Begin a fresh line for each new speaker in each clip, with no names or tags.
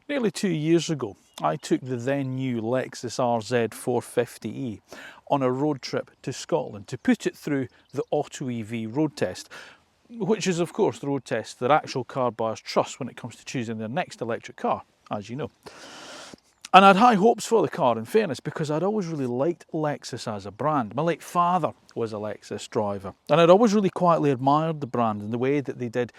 Nearly 2 years ago, I took the then new Lexus RZ300e on a road trip to Scotland to put it through the AutoEV road test, which is of course the road test that actual car buyers trust when it comes to choosing their next electric car, as you know. And I had high hopes for the car, in fairness, because I'd always really liked Lexus as a brand. My late father was a Lexus driver, and I'd always really quietly admired the brand and the way that they did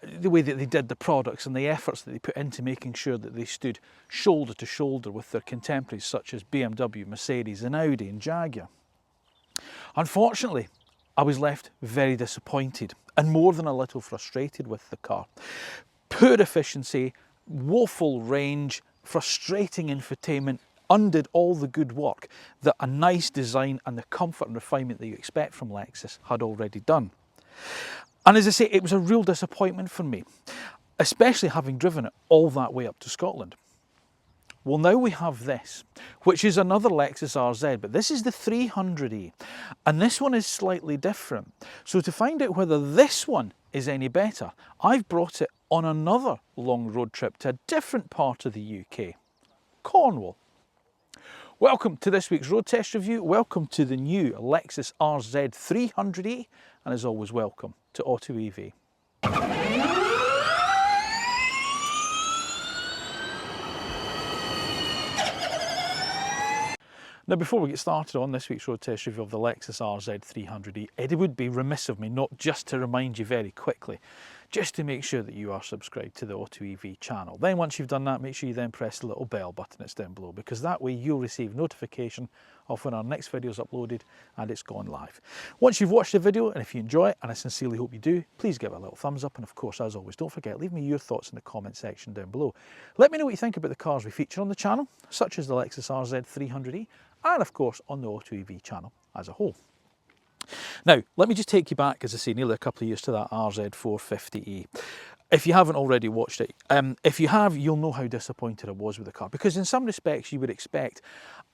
the products and the efforts that they put into making sure that they stood shoulder to shoulder with their contemporaries such as BMW, Mercedes and Audi and Jaguar. Unfortunately, I was left very disappointed and more than a little frustrated with the car. Poor efficiency, woeful range, frustrating infotainment undid all the good work that a nice design and the comfort and refinement that you expect from Lexus had already done. And as I say, it was a real disappointment for me, especially having driven it all that way up to Scotland. Well, now we have this, which is another Lexus RZ, but this is the 300e, and this one is slightly different. So to find out whether this one is any better, I've brought it on another long road trip to a different part of the UK, Cornwall. Welcome to this week's road test review. Welcome to the new Lexus RZ300e, and as always, welcome to AutoEV. Now, before we get started on this week's road test review of the Lexus RZ300e, it would be remiss of me not just to remind you very quickly, just to make sure that you are subscribed to the AutoEV channel. Then once you've done that, make sure you then press the little bell button that's down below, because that way you'll receive notification of when our next video is uploaded and it's gone live. Once you've watched the video, and if you enjoy it, and I sincerely hope you do, please give it a little thumbs up, and of course, as always, don't forget, leave me your thoughts in the comment section down below. Let me know what you think about the cars we feature on the channel, such as the Lexus RZ300e, and of course on the AutoEV channel as a whole. Now, let me just take you back, as I say, nearly a couple of years to that RZ450e. If you haven't already watched it, if you have, you'll know how disappointed I was with the car, because in some respects you would expect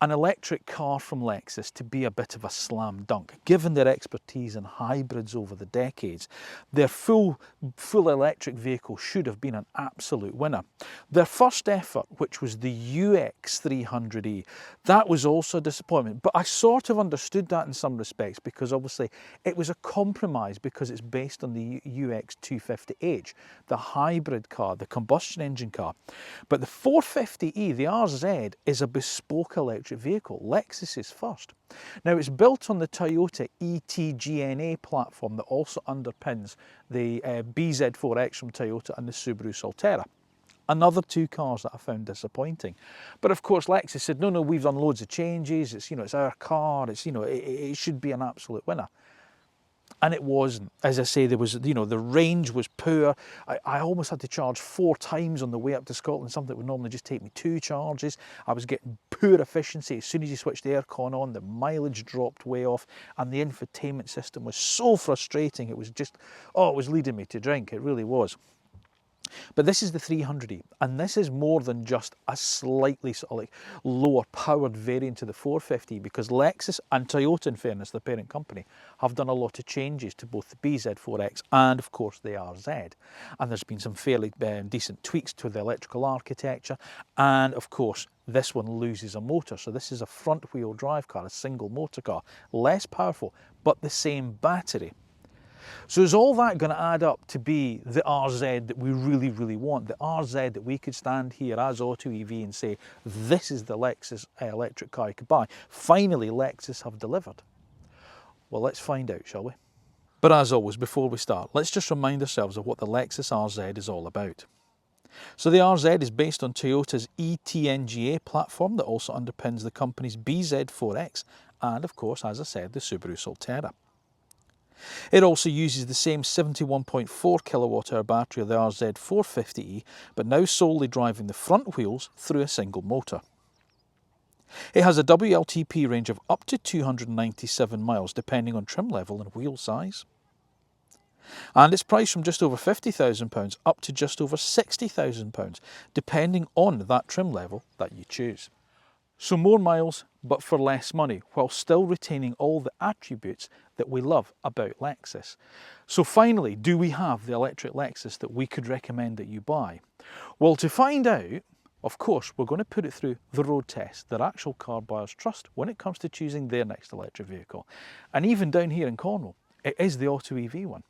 an electric car from Lexus to be a bit of a slam dunk. Given their expertise in hybrids over the decades, their full electric vehicle should have been an absolute winner. Their first effort, which was the UX300e, that was also a disappointment, but I sort of understood that in some respects, because obviously it was a compromise because it's based on the UX250h, the hybrid car, the combustion engine car. But the 450e, the RZ, is a bespoke electric vehicle, Lexus's first. Now, it's built on the Toyota ETGNA platform that also underpins the BZ4X from Toyota and the Subaru Solterra. Another two cars that I found disappointing. But of course, Lexus said, no, we've done loads of changes. It's, it's our car. It's, it should be an absolute winner. And it wasn't. As I say, there was, the range was poor. I almost had to charge 4 times on the way up to Scotland, something that would normally just take me 2 charges. I was getting poor efficiency. As soon as you switched the aircon on, the mileage dropped way off, and the infotainment system was so frustrating. It was just, it was leading me to drink. It really was. But this is the 300e, and this is more than just a slightly sort of like lower powered variant of the 450, because Lexus and Toyota, in fairness, the parent company, have done a lot of changes to both the BZ4X and of course the RZ. And there's been some fairly decent tweaks to the electrical architecture, and of course this one loses a motor. So this is a front wheel drive car, a single motor car, less powerful, but the same battery. So is all that going to add up to be the RZ that we really, really want? The RZ that we could stand here as AutoEV and say, this is the Lexus electric car you could buy. Finally, Lexus have delivered. Well, let's find out, shall we? But as always, before we start, let's just remind ourselves of what the Lexus RZ is all about. So the RZ is based on Toyota's ETNGA platform that also underpins the company's BZ4X and, of course, as I said, the Subaru Solterra. It also uses the same 71.4 kilowatt-hour battery of the RZ450e, but now solely driving the front wheels through a single motor. It has a WLTP range of up to 297 miles, depending on trim level and wheel size. And it's priced from just over £50,000 up to just over £60,000, depending on that trim level that you choose. So more miles, but for less money, while still retaining all the attributes that we love about Lexus. So finally, do we have the electric Lexus that we could recommend that you buy? Well, to find out, of course, we're going to put it through the road test that actual car buyers trust when it comes to choosing their next electric vehicle. And even down here in Cornwall, it is the AutoEV one.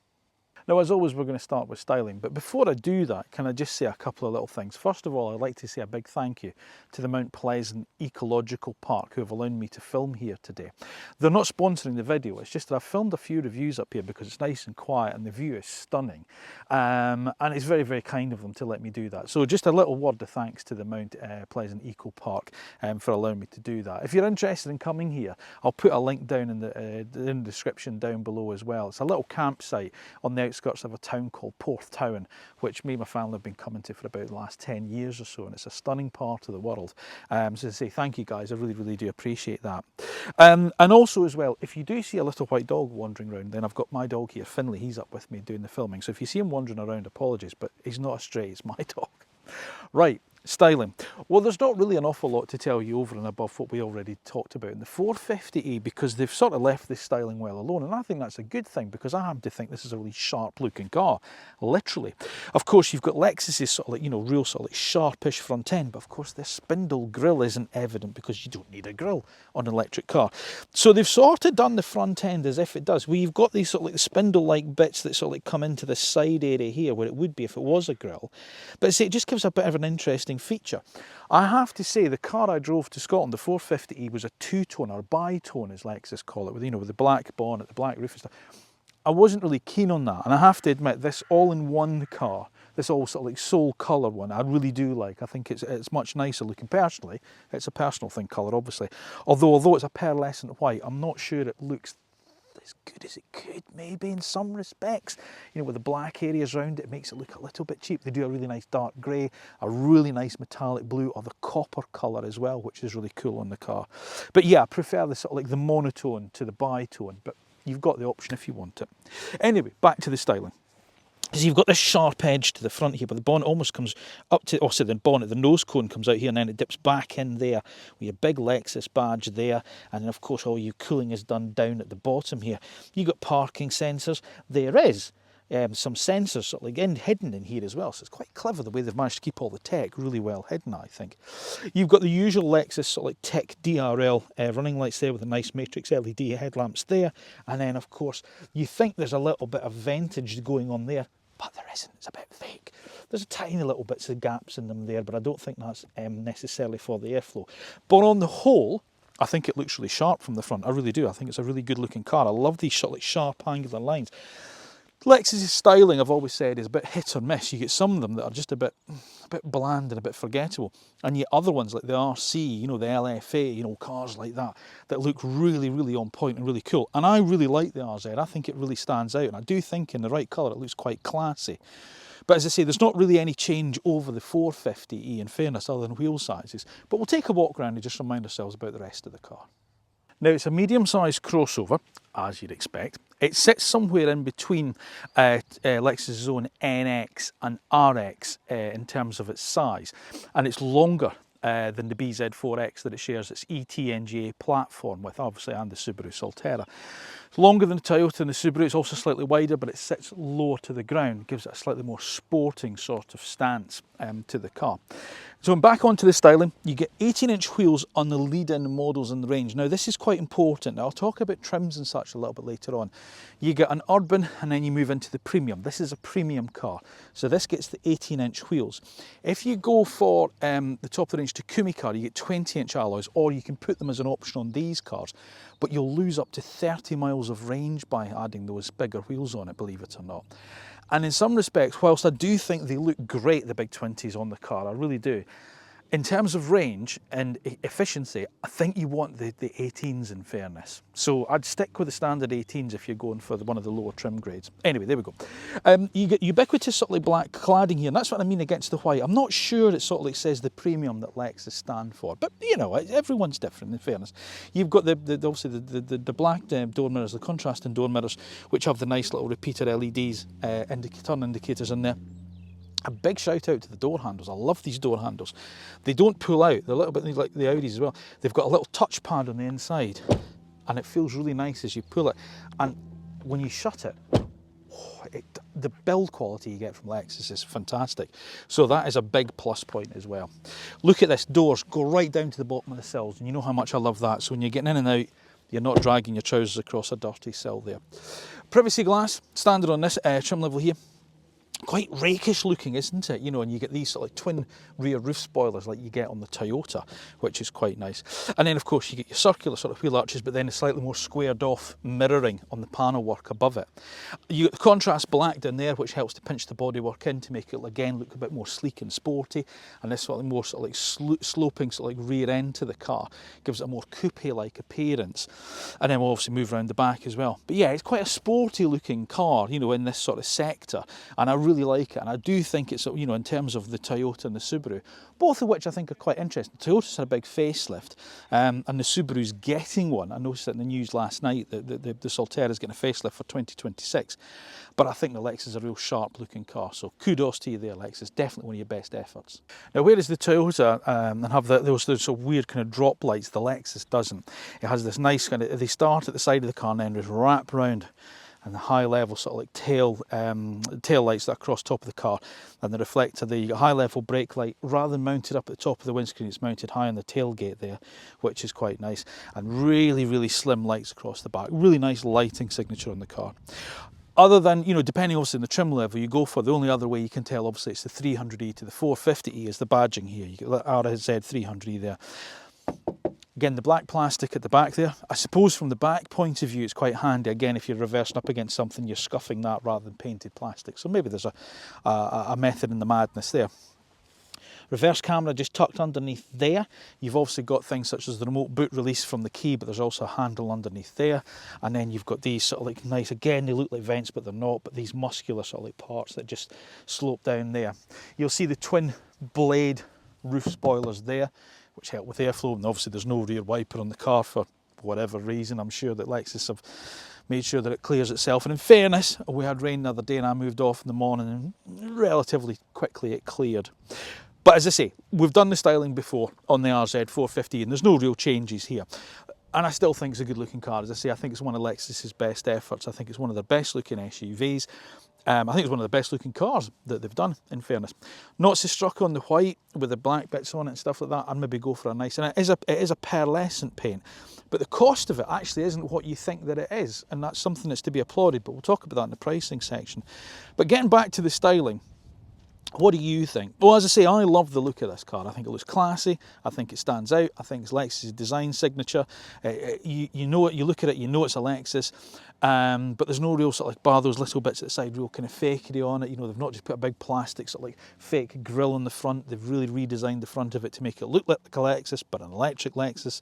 Now, as always, we're going to start with styling, but before I do that, can I just say a couple of little things? First of all, I'd like to say a big thank you to the Mount Pleasant Ecological Park who have allowed me to film here today. They're not sponsoring the video, it's just that I've filmed a few reviews up here because it's nice and quiet and the view is stunning. And it's very, very kind of them to let me do that. So just a little word of thanks to the Mount Pleasant Eco Park for allowing me to do that. If you're interested in coming here, I'll put a link down in the description down below as well. It's a little campsite on the outskirts of a town called Porthtown, which me and my family have been coming to for about the last 10 years or so, and it's a stunning part of the world. So to say thank you guys, I really, really do appreciate that. And also as well, if you do see a little white dog wandering around, then I've got my dog here, Finley, he's up with me doing the filming. So if you see him wandering around, apologies, but he's not a stray, it's my dog. Right. Styling. Well, there's not really an awful lot to tell you over and above what we already talked about in the 450e because they've sort of left this styling well alone, and I think that's a good thing because I happen to think this is a really sharp looking car, literally. Of course, you've got Lexus's sort of like, you know, real sort of like sharpish front end, but of course their spindle grille isn't evident because you don't need a grille on an electric car. So they've sort of done the front end as if it does. We've got these sort of like spindle-like bits that sort of like come into the side area here where it would be if it was a grille, but see, it just gives a bit of an interesting feature. I have to say the car I drove to Scotland, the 450e, was a two-tone or bi-tone as Lexus call it, with, you know, with the black bonnet, the black roof and stuff. I wasn't really keen on that, and I have to admit this all-in-one car, this all sort of like soul colour one, I really do like. I think it's much nicer looking personally. It's a personal thing, colour obviously. Although it's a pearlescent white, I'm not sure it looks as good as it could maybe in some respects. You know, with the black areas around it, it makes it look a little bit cheap. They do a really nice dark grey, a really nice metallic blue, or the copper colour as well, which is really cool on the car. But yeah, I prefer the sort of like the monotone to the bi-tone, but you've got the option if you want it. Anyway, back to the styling. So you've got this sharp edge to the front here, but the bonnet almost comes up to, also the bonnet, the nose cone comes out here and then it dips back in there with your big Lexus badge there, and then of course all your cooling is done down at the bottom here. You've got parking sensors. There is some sensors sort of like hidden in here as well, so it's quite clever the way they've managed to keep all the tech really well hidden, I think. You've got the usual Lexus sort of like tech DRL running lights there with the nice matrix LED headlamps there, and then of course you think there's a little bit of vintage going on there, but there isn't, it's a bit fake. There's a tiny little bits of gaps in them there, but I don't think that's necessarily for the airflow. But on the whole, I think it looks really sharp from the front, I really do. I think it's a really good looking car. I love these sort of like sharp angular lines. Lexus's styling, I've always said, is a bit hit or miss. You get some of them that are just a bit bland and a bit forgettable, and yet other ones like the RC, you know, the LFA, you know, cars like that look really, really on point and really cool. And I really like the RZ. I think it really stands out, and I do think in the right colour it looks quite classy. But as I say, there's not really any change over the 450e in fairness, other than wheel sizes. But we'll take a walk around and just remind ourselves about the rest of the car. Now, it's a medium-sized crossover, as you'd expect. It sits somewhere in between Lexus's own NX and RX in terms of its size, and it's longer than the BZ4X that it shares its ET-NGA platform with, obviously, and the Subaru Solterra. It's longer than the Toyota and the Subaru. It's also slightly wider, but it sits lower to the ground, gives it a slightly more sporting sort of stance to the car. So back onto the styling, you get 18-inch wheels on the lead-in models in the range. Now this is quite important. Now, I'll talk about trims and such a little bit later on. You get an urban and then you move into the premium. This is a premium car, so this gets the 18-inch wheels. If you go for the top of the range Takumi car, you get 20-inch alloys, or you can put them as an option on these cars, but you'll lose up to 30 miles of range by adding those bigger wheels on it, believe it or not. And in some respects, whilst I do think they look great, the big 20s on the car, I really do, in terms of range and efficiency, I think you want the 18s in fairness. So I'd stick with the standard 18s if you're going for one of the lower trim grades. Anyway, there we go. You get ubiquitous sort of like black cladding here, and that's what I mean against the white. I'm not sure it sort of like says the premium that Lexus stand for, but you know, everyone's different in fairness. You've got obviously the black door mirrors, the contrasting door mirrors, which have the nice little repeater LEDs, turn indicators in there. A big shout out to the door handles. I love these door handles. They don't pull out. They're a little bit like the Audis as well. They've got a little touch pad on the inside, and it feels really nice as you pull it. And when you shut it, the build quality you get from Lexus is fantastic. So that is a big plus point as well. Look at this, doors go right down to the bottom of the sills, and you know how much I love that. So when you're getting in and out, you're not dragging your trousers across a dirty sill there. Privacy glass, standard on this trim level here. Quite rakish looking, isn't it? You know, and you get these sort of like twin rear roof spoilers like you get on the Toyota, which is quite nice. And then of course you get your circular sort of wheel arches, but then a slightly more squared off mirroring on the panel work above it. You get the contrast black down there, which helps to pinch the bodywork in to make it again look a bit more sleek and sporty. And this sort of more sort of like sloping sort of like rear end to the car gives it a more coupe-like appearance. And then we'll obviously move around the back as well. But yeah, it's quite a sporty looking car, you know, in this sort of sector. And I really like it, and I do think it's, you know, in terms of the Toyota and the Subaru, both of which I think are quite interesting. Toyota's had a big facelift, and the Subaru's getting one. I noticed it in the news last night that the Solterra's getting a facelift for 2026, but I think the Lexus is a real sharp looking car, so kudos to you there, Lexus. Definitely one of your best efforts. Now, whereas the Toyota and have those sort of weird kind of drop lights, the Lexus doesn't. It has this nice kind of, they start at the side of the car and then just wrap round, and the high level sort of like tail lights that are across top of the car, and the reflector there. You got high level brake light rather than mounted up at the top of the windscreen, it's mounted high on the tailgate there, which is quite nice, and really slim lights across the back. Really nice lighting signature on the car. Other than, you know, depending obviously on the trim level you go for, the only other way you can tell obviously it's the 300e to the 450e is the badging here. You get the RZ300e there. Again, the black plastic at the back there. I suppose from the back point of view, it's quite handy. Again, if you're reversing up against something, you're scuffing that rather than painted plastic. So maybe there's a method in the madness there. Reverse camera just tucked underneath there. You've obviously got things such as the remote boot release from the key, but there's also a handle underneath there. And then you've got these sort of like nice, again, they look like vents, but they're not, but these muscular sort of like parts that just slope down there. You'll see the twin blade roof spoilers there, which help with airflow, and obviously there's no rear wiper on the car for whatever reason. I'm sure that Lexus have made sure that it clears itself, and in fairness, we had rain the other day and I moved off in the morning and relatively quickly it cleared. But as I say, we've done the styling before on the RZ450 and there's no real changes here. And I still think it's a good looking car. As I say, I think it's one of Lexus's best efforts. I think it's one of the best looking SUVs. I think it's one of the best looking cars that they've done, in fairness. Not so struck on the white with the black bits on it and stuff like that. I'd maybe go for a nice, and it is a pearlescent paint, but the cost of it actually isn't what you think that it is, and that's something that's to be applauded, but we'll talk about that in the pricing section. But getting back to the styling, what do you think? Well, as I say, I love the look of this car. I think it looks classy. I think it stands out. I think it's Lexus' design signature. You know it, you look at it, you know it's a Lexus, but there's no real sort of like bar those little bits at the side, real kind of fakery on it. You know, they've not just put a big plastic sort of like fake grille on the front. They've really redesigned the front of it to make it look like a Lexus, but an electric Lexus.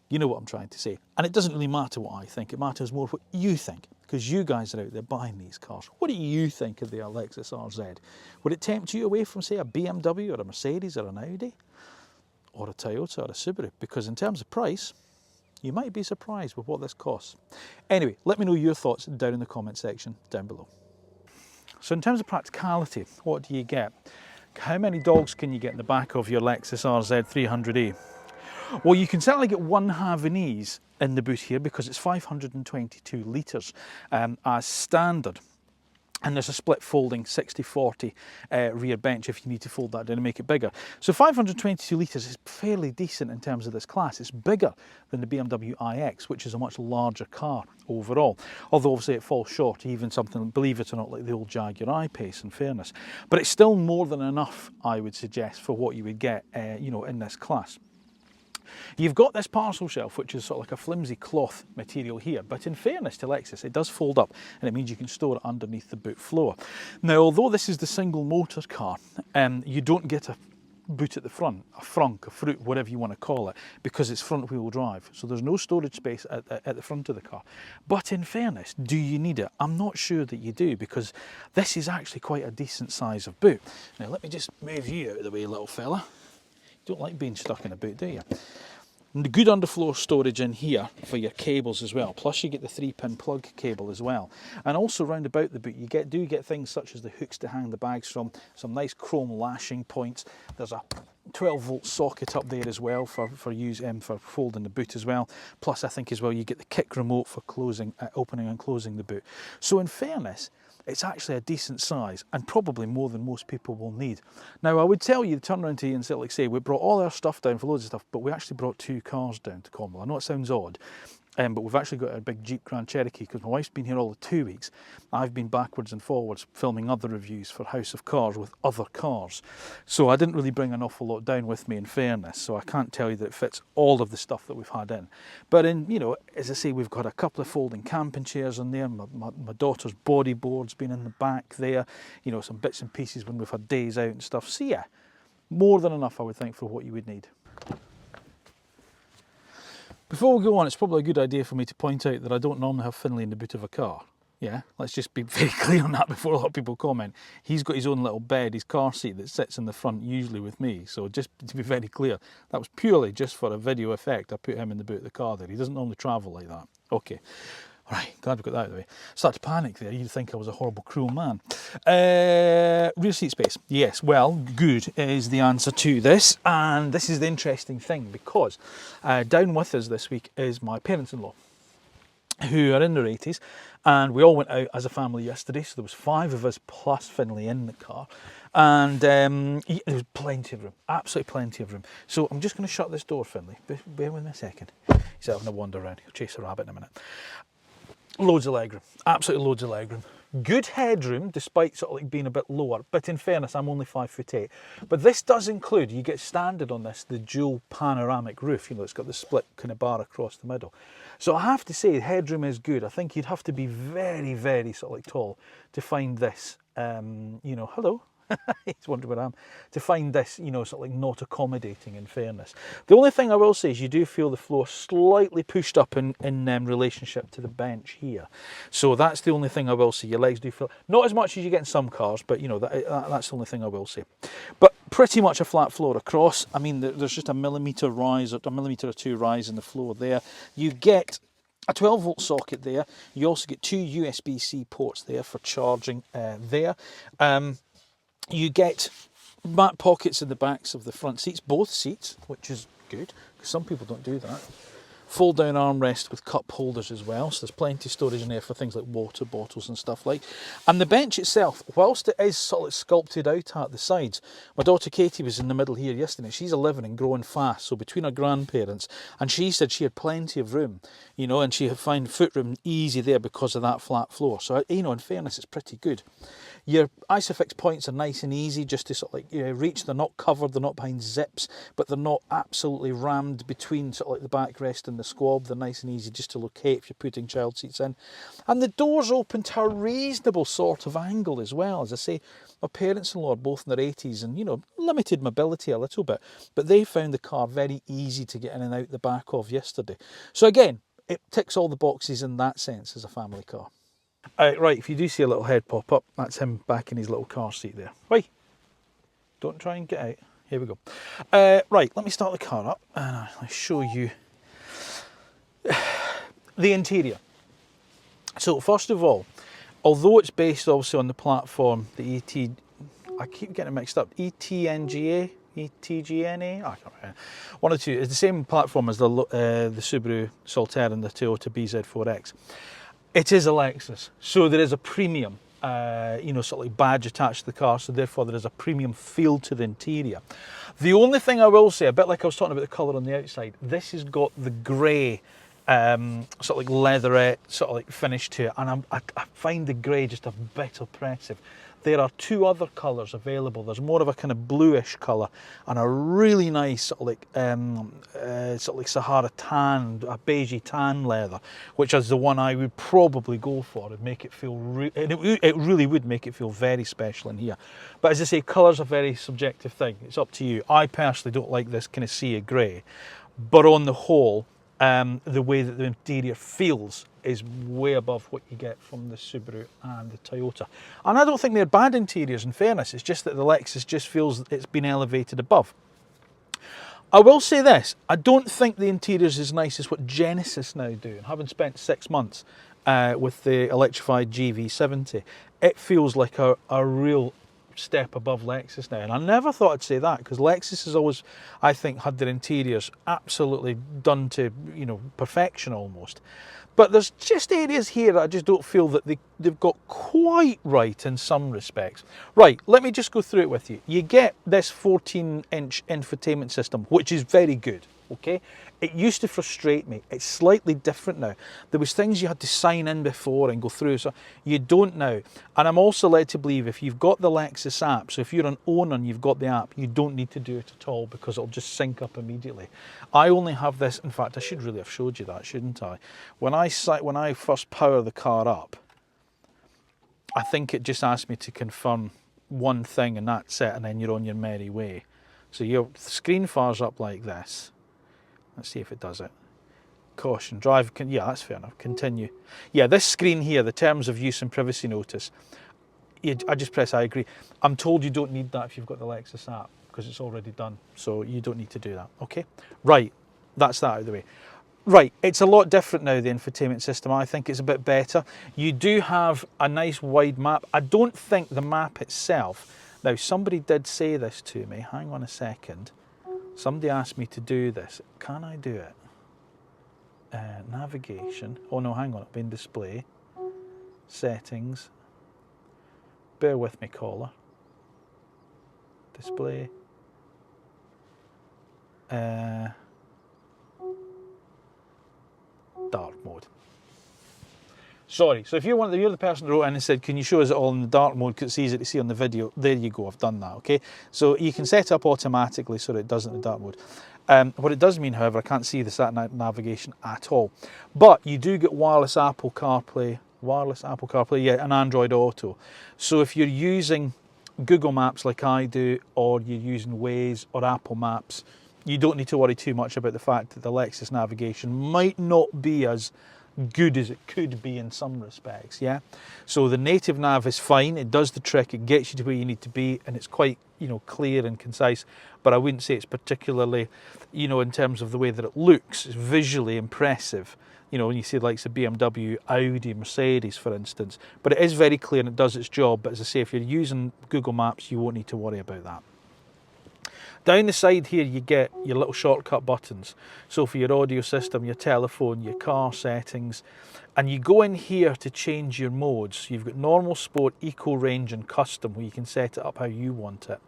You know what I'm trying to say. And it doesn't really matter what I think. It matters more what you think, because you guys are out there buying these cars. What do you think of the Lexus RZ? Would it tempt you away from, say, a BMW or a Mercedes or an Audi or a Toyota or a Subaru? Because in terms of price, you might be surprised with what this costs. Anyway, let me know your thoughts down in the comment section down below. So in terms of practicality, what do you get? How many dogs can you get in the back of your Lexus RZ300e? Well, you can certainly get one Havanese in the boot here because it's 522 litres as standard. And there's a split folding 60-40 rear bench if you need to fold that down and make it bigger. So 522 litres is fairly decent in terms of this class. It's bigger than the BMW iX, which is a much larger car overall. Although obviously it falls short, even something, believe it or not, like the old Jaguar I-Pace, in fairness. But it's still more than enough, I would suggest, for what you would get you know, in this class. You've got this parcel shelf, which is sort of like a flimsy cloth material here, but in fairness to Lexus, it does fold up, and it means you can store it underneath the boot floor. Now, although this is the single motor car, you don't get a boot at the front, a frunk, a fruit, whatever you want to call it, because it's front wheel drive. So there's no storage space at the front of the car. But in fairness, do you need it? I'm not sure that you do, because this is actually quite a decent size of boot. Now, let me just move you out of the way, little fella. Don't like being stuck in a boot, do you? And the good underfloor storage in here for your cables as well. Plus you get the 3-pin plug cable as well. And also round about the boot you do get things such as the hooks to hang the bags from, some nice chrome lashing points. There's a 12-volt socket up there as well for folding the boot as well. Plus I think as well you get the kick remote for closing, opening and closing the boot. So in fairness, it's actually a decent size and probably more than most people will need. Now I would tell you, turn around to you and say, like say, we brought all our stuff down for loads of stuff, but we actually brought 2 cars down to Cornwall. I know it sounds odd, but we've actually got a big Jeep Grand Cherokee because my wife's been here all the 2 weeks. I've been backwards and forwards filming other reviews for House of Cars with other cars. So I didn't really bring an awful lot down with me, in fairness, so I can't tell you that it fits all of the stuff that we've had in. But you know, as I say, we've got a couple of folding camping chairs in there, my daughter's bodyboard's been in the back there, you know, some bits and pieces when we've had days out and stuff. So yeah, more than enough I would think for what you would need. Before we go on, it's probably a good idea for me to point out that I don't normally have Finlay in the boot of a car. Yeah, let's just be very clear on that before a lot of people comment. He's got his own little bed, his car seat that sits in the front usually with me. So just to be very clear, that was purely just for a video effect. I put him in the boot of the car there. He doesn't normally travel like that. Okay. All right, glad we got that out of the way. Started to panic there, you'd think I was a horrible, cruel man. Rear seat space, yes, well, good is the answer to this. And this is the interesting thing, because down with us this week is my parents-in-law, who are in their 80s, and we all went out as a family yesterday, so there was 5 of us plus Finlay in the car, and there was plenty of room, absolutely plenty of room. So I'm just going to shut this door, Finlay, bear with me a second. He's having a wander around, he'll chase a rabbit in a minute. Loads of legroom, absolutely loads of legroom. Good headroom, despite sort of like being a bit lower, but in fairness, I'm only 5'8". But this does include, you get standard on this, the dual panoramic roof, you know, it's got the split kind of bar across the middle. So I have to say, headroom is good. I think you'd have to be very, very sort of like tall to find this, you know, hello. He's wondering where I am. To find this, you know, sort of like not accommodating, in fairness. The only thing I will say is you do feel the floor slightly pushed up in relationship to the bench here. So that's the only thing I will say. Your legs do feel, not as much as you get in some cars, but you know, that's the only thing I will say. But pretty much a flat floor across. I mean, there's just a millimetre rise, or a millimetre or 2 rise in the floor there. You get a 12-volt socket there. You also get 2 USB-C ports there for charging there. You get back pockets in the backs of the front seats, both seats, which is good, because some people don't do that. Fold down armrest with cup holders as well, so there's plenty of storage in there for things like water bottles and stuff like. And the bench itself, whilst it is sort of sculpted out at the sides, my daughter Katie was in the middle here yesterday. She's 11 and growing fast, so between her grandparents, and she said she had plenty of room, you know, and she had found foot room easy there because of that flat floor. So, you know, in fairness, it's pretty good. Your ISOFIX points are nice and easy just to sort of like, you know, reach. They're not covered, they're not behind zips, but they're not absolutely rammed between sort of like the backrest and the squab. They're nice and easy just to locate if you're putting child seats in. And the doors open to a reasonable sort of angle as well. As I say, my parents-in-law are both in their 80s and, you know, limited mobility a little bit, but they found the car very easy to get in and out the back of yesterday. So again, it ticks all the boxes in that sense as a family car. Right, if you do see a little head pop up, that's him back in his little car seat there. Wait, don't try and get out. Here we go. Right, let me start the car up and I'll show you the interior. So first of all, although it's based obviously on the platform, the I keep getting mixed up, ETNGA, ETGNA, I can't remember. One or two. It's the same platform as the Subaru Solterra and the Toyota BZ4X. It is a Lexus, so there is a premium, you know, sort of like badge attached to the car, so therefore there is a premium feel to the interior. The only thing I will say, a bit like I was talking about the colour on the outside, this has got the grey, sort of like leatherette sort of like finish to it, and I find the grey just a bit oppressive. There are 2 other colours available. There's more of a kind of bluish colour and a really nice sort of like Sahara tan, a beigey tan leather, which is the one I would probably go for and make it feel, it really would make it feel very special in here. But as I say, colour's a very subjective thing. It's up to you. I personally don't like this kind of sea grey, but on the whole, the way that the interior feels is way above what you get from the Subaru and the Toyota. And I don't think they're bad interiors, in fairness. It's just that the Lexus just feels it's been elevated above. I will say this, I don't think the interior's as nice as what Genesis now do. And having spent 6 months with the electrified GV70, it feels like a real step above Lexus now. And I never thought I'd say that, because Lexus has always, I think, had their interiors absolutely done to, you know, perfection almost. But there's just areas here that I just don't feel that they've got quite right in some respects. Right, let me just go through it with you. You get this 14-inch infotainment system, which is very good, okay? It used to frustrate me. It's slightly different now. There was things you had to sign in before and go through, so you don't now. And I'm also led to believe if you've got the Lexus app, so if you're an owner and you've got the app, you don't need to do it at all, because it'll just sync up immediately. I only have this, in fact, I should really have showed you that, shouldn't I? When I first power the car up, I think it just asked me to confirm one thing and that's it, and then you're on your merry way. So your screen fires up like this. Let's see if it does it. Caution, drive, yeah, that's fair enough, continue. Yeah, this screen here, the terms of use and privacy notice, I just press I agree. I'm told you don't need that if you've got the Lexus app, because it's already done, so you don't need to do that, okay? Right, that's that out of the way. Right, it's a lot different now, the infotainment system. I think it's a bit better. You do have a nice wide map. I don't think the map itself, now somebody did say this to me, hang on a second. Somebody asked me to do this. Can I do it? Navigation. Oh no, hang on, it'll be in display. Settings. Bear with me, caller. Display. Dark mode. Sorry, so if you're the person who wrote in and said, can you show us it all in the dark mode because it's easy to see on the video, there you go, I've done that, okay? So you can set it up automatically so that it does it in the dark mode. What it does mean, however, I can't see the sat-nav navigation at all. But you do get wireless Apple CarPlay, yeah, and Android Auto. So if you're using Google Maps like I do, or you're using Waze or Apple Maps, you don't need to worry too much about the fact that the Lexus navigation might not be as good as it could be in some respects, yeah? So the native nav is fine, it does the trick, it gets you to where you need to be, and it's quite, you know, clear and concise, but I wouldn't say it's particularly, you know, in terms of the way that it looks, it's visually impressive. You know, when you see like the BMW, Audi, Mercedes, for instance, but it is very clear and it does its job. But as I say, if you're using Google Maps, you won't need to worry about that. Down the side here, you get your little shortcut buttons. So for your audio system, your telephone, your car settings, and you go in here to change your modes. You've got normal, sport, eco, range, and custom, where you can set it up how you want it.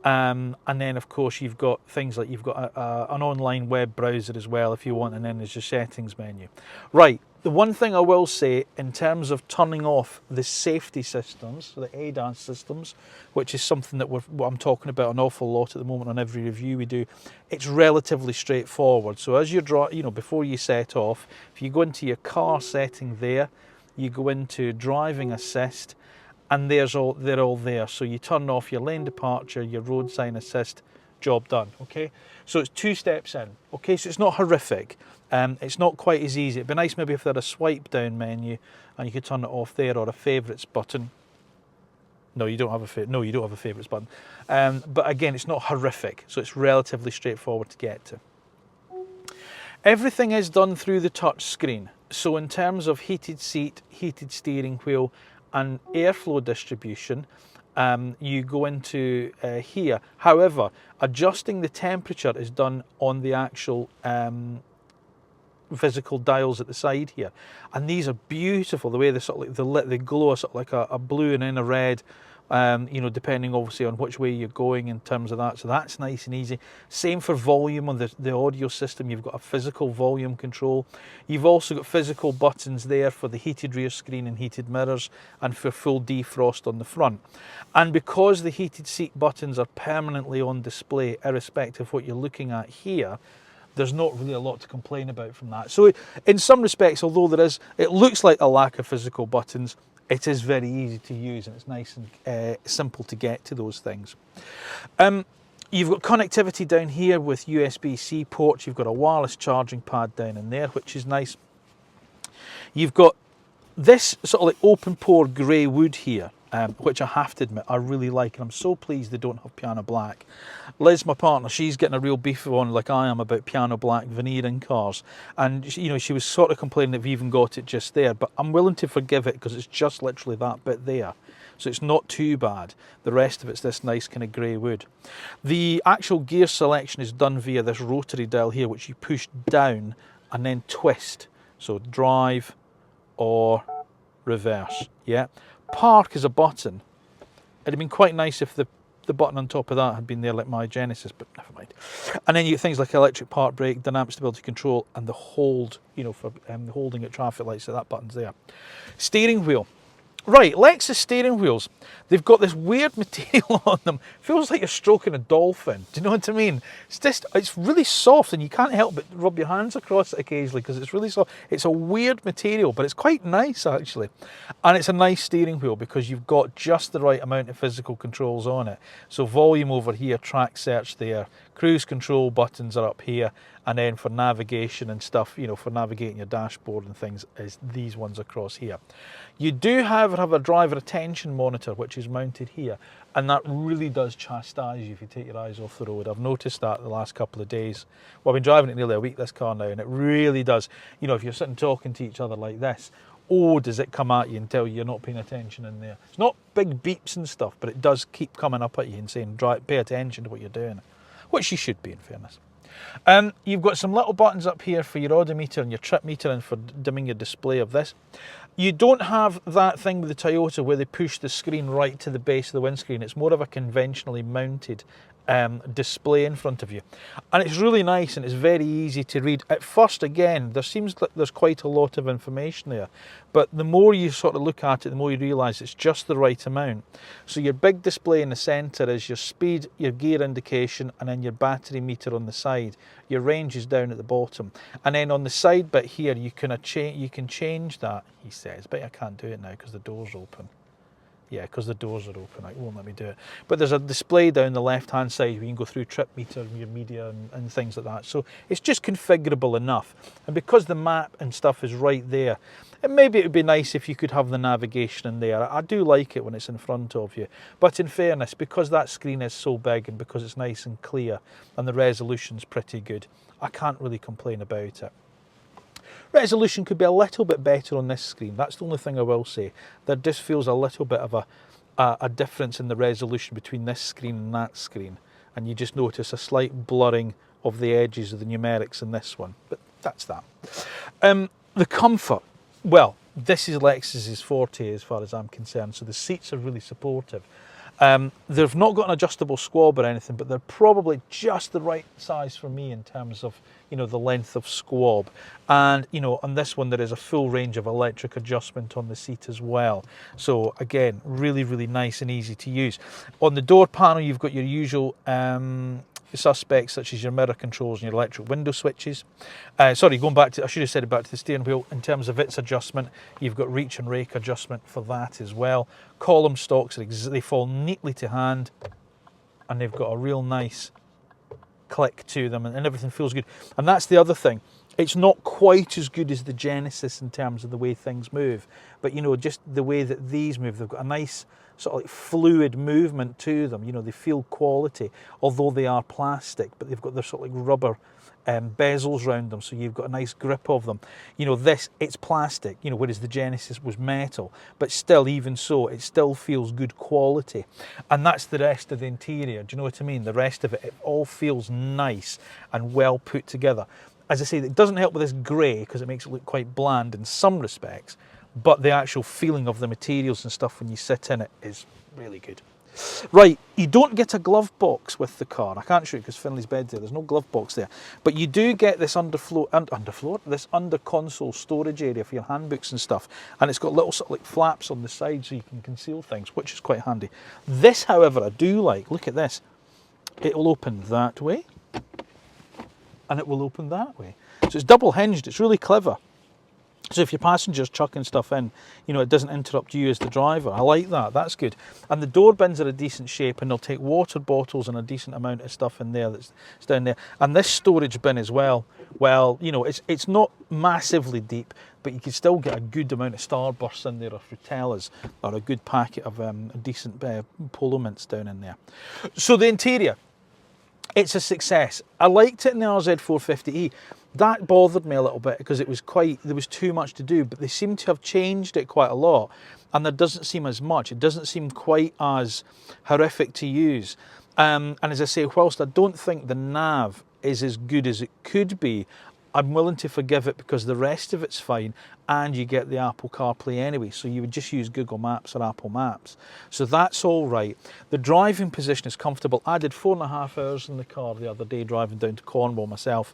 And then, of course, you've got things like you've got an online web browser as well if you want, and then there's your settings menu. Right, the one thing I will say in terms of turning off the safety systems, the ADAS systems, which is something that I'm talking about an awful lot at the moment on every review we do, it's relatively straightforward. So as you're, you know, before you set off, if you go into your car setting there, you go into driving assist, and they're all there. So you turn off your lane departure, your road sign assist, job done, okay? So it's 2 steps in, okay? So it's not horrific. It's not quite as easy. It'd be nice maybe if there had a swipe down menu and you could turn it off there, or a favourites button. No, you don't have a favourites button. But again, it's not horrific, so it's relatively straightforward to get to. Everything is done through the touch screen. So in terms of heated seat, heated steering wheel, and airflow distribution, you go into here. However, adjusting the temperature is done on the actual physical dials at the side here, and these are beautiful. The way they sort of like they glow sort of like a blue and then a red. You know, depending obviously on which way you're going in terms of that, so that's nice and easy. Same for volume on the audio system. You've got a physical volume control. You've also got physical buttons there for the heated rear screen and heated mirrors, and for full defrost on the front. And because the heated seat buttons are permanently on display, irrespective of what you're looking at here, there's not really a lot to complain about from that. So in some respects, although it looks like a lack of physical buttons, it is very easy to use, and it's nice and simple to get to those things. You've got connectivity down here with USB-C ports. You've got a wireless charging pad down in there, which is nice. You've got this sort of like open pore grey wood here, which I have to admit I really like, and I'm so pleased they don't have piano black. Liz, my partner, she's getting a real beef on, like I am, about piano black veneer in cars, and she was sort of complaining that we've even got it just there, but I'm willing to forgive it because it's just literally that bit there. so it's not too bad. The rest of it's this nice kind of grey wood. The actual gear selection is done via this rotary dial here, which you push down and then twist. So drive or reverse, yeah. Park is a button. It'd have been quite nice if the button on top of that had been there like my Genesis, but never mind. And then you get things like electric park brake, dynamic stability control, and the hold, you know, for holding at traffic lights, so that button's there. Steering wheel. Right, Lexus steering wheels, they've got this weird material on them. Feels like you're stroking a dolphin. Do you know what I mean? It's really soft, and you can't help but rub your hands across it occasionally because it's really soft. It's a weird material, but it's quite nice actually. And it's a nice steering wheel because you've got just the right amount of physical controls on it. So volume over here, track search there, cruise control buttons are up here, and then for navigation and stuff, you know, for navigating your dashboard and things, is these ones across here. You do have a driver attention monitor, which is mounted here, and that really does chastise you if you take your eyes off the road. I've noticed that the last couple of days. Well, I've been driving it nearly a week, this car now, and it really does. You know, if you're sitting talking to each other like this, oh, does it come at you and tell you you're not paying attention in there. It's not big beeps and stuff, but it does keep coming up at you and saying, pay attention to what you're doing, which you should be, in fairness. You've got some little buttons up here for your odometer and your trip meter and for dimming your display of this. You don't have that thing with the Toyota where they push the screen right to the base of the windscreen. It's more of a conventionally mounted display in front of you, and it's really nice and it's very easy to read. At first, again, there seems like there's quite a lot of information there, but the more you sort of look at it, the more you realise it's just the right amount. So your big display in the centre is your speed, your gear indication, and then your battery meter on the side. Your range is down at the bottom, and then on the side bit here you can change that, he says, but I can't do it now because the door's open. Yeah, because the doors are open, it won't let me do it. But there's a display down the left-hand side where you can go through trip meter, your media, and things like that. So it's just configurable enough. And because the map and stuff is right there, and maybe it would be nice if you could have the navigation in there. I do like it when it's in front of you. But in fairness, because that screen is so big and because it's nice and clear and the resolution's pretty good, I can't really complain about it. Resolution could be a little bit better on this screen. That's the only thing I will say. There just feels a little bit of a difference in the resolution between this screen and that screen. And you just notice a slight blurring of the edges of the numerics in this one. But that's that. The comfort. Well, this is Lexus's forte as far as I'm concerned. So the seats are really supportive. They've not got an adjustable squab or anything, but they're probably just the right size for me in terms of, you know, the length of squab. And, you know, on this one there is a full range of electric adjustment on the seat as well. So again, really, really nice and easy to use. On the door panel, you've got your usual suspects such as your mirror controls and your electric window switches. Sorry, going back to, I should have said it back to the steering wheel. In terms of its adjustment, you've got reach and rake adjustment for that as well. Column stocks, they fall neatly to hand, and they've got a real nice click to them, and everything feels good. And that's the other thing. It's not quite as good as the Genesis in terms of the way things move, but you know, just the way that these move, they've got a nice sort of like fluid movement to them. You know, they feel quality, although they are plastic, but they've got their sort of like rubber bezels around them, so you've got a nice grip of them. You know, this, it's plastic, you know, whereas the Genesis was metal, but still, even so, it still feels good quality. And that's the rest of the interior. Do you know what I mean? The rest of it, it all feels nice and well put together. As I say, it doesn't help with this grey because it makes it look quite bland in some respects, but the actual feeling of the materials and stuff when you sit in it is really good. Right, you don't get a glove box with the car. I can't show you because Finley's bed's there. There's no glove box there. But you do get this this under console storage area for your handbooks and stuff. And it's got little sort of like flaps on the side so you can conceal things, which is quite handy. This, however, I do like. Look at this. It will open that way. And it will open that way. So it's double hinged. It's really clever. So if your passenger's chucking stuff in, you know, it doesn't interrupt you as the driver. I like that, that's good. And the door bins are a decent shape, and they'll take water bottles and a decent amount of stuff in there that's down there. And this storage bin as well, you know, it's not massively deep, but you can still get a good amount of Starbursts in there, or Frutellas, or a good packet of decent Polo Mints down in there. So the interior, it's a success. I liked it in the RZ450e. That bothered me a little bit because there was too much to do, but they seem to have changed it quite a lot, and there doesn't seem as much. It doesn't seem quite as horrific to use. And as I say, whilst I don't think the nav is as good as it could be, I'm willing to forgive it because the rest of it's fine, and you get the Apple CarPlay anyway, so you would just use Google Maps or Apple Maps. So that's all right. The driving position is comfortable. I did 4.5 hours in the car the other day driving down to Cornwall myself.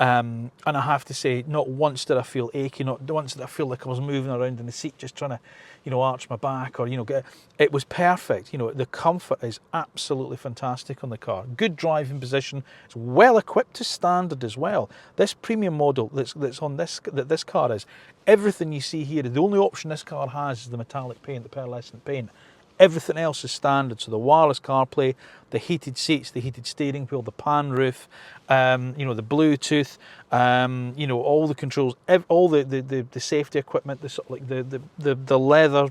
And I have to say, not once did I feel achy, not once did I feel like I was moving around in the seat just trying to, you know, arch my back or, you know, it was perfect. You know, the comfort is absolutely fantastic on the car. Good driving position. It's well equipped to standard as well. This premium model that's on this car is everything you see here. The only option this car has is the metallic paint, the pearlescent paint. Everything else is standard, so the wireless CarPlay, the heated seats, the heated steering wheel, the pan roof, you know, the Bluetooth, you know, all the controls, all the safety equipment, the leather,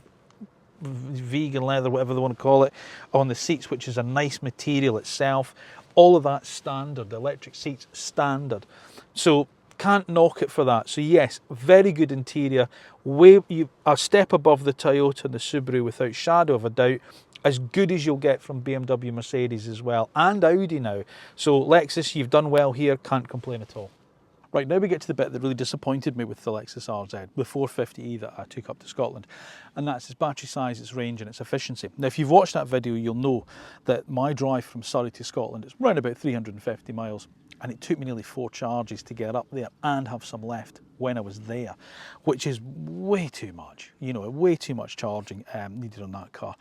vegan leather, whatever they want to call it, on the seats, which is a nice material itself. All of that standard. The electric seats standard. So can't knock it for that. So yes, very good interior, a step above the Toyota and the Subaru without shadow of a doubt, as good as you'll get from BMW, Mercedes as well, and Audi now. So Lexus, you've done well here, can't complain at all. Right, now we get to the bit that really disappointed me with the Lexus RZ, the 450e that I took up to Scotland, and that's its battery size, its range and its efficiency. Now if you've watched that video, you'll know that my drive from Surrey to Scotland is around about 350 miles, and it took me nearly 4 charges to get up there and have some left when I was there, which is way too much, you know, way too much charging needed on that car.